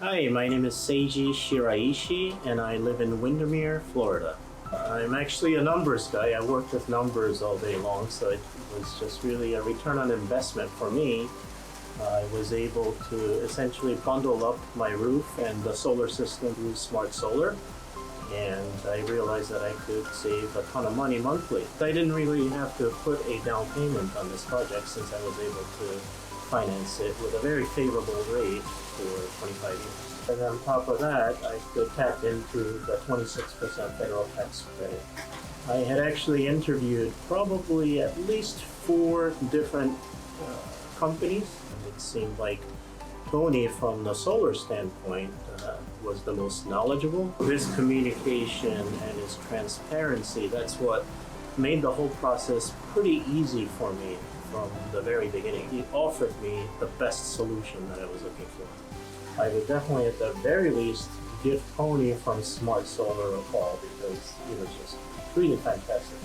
Hi, my name is Seiji Shiraishi and I live in Windermere, Florida. I'm actually a numbers guy. I work with numbers all day long, so it was just really a return on investment for me. I was able to essentially bundle up my roof and the solar system through Smart Solar, and I realized that I could save a ton of money monthly. I didn't really have to put a down payment on this project since I was able to finance it with a very favorable rate for 25 years. And on top of that, I could tap into the 26% federal tax credit. I had actually interviewed probably at least 4 different companies. It seemed like Tony, from the solar standpoint, was the most knowledgeable. His communication and his transparency, that's what made the whole process pretty easy for me from the very beginning. He offered me the best solution that I was looking for. I would definitely, at the very least, give Tony from Smart Solar a call because he was just really fantastic.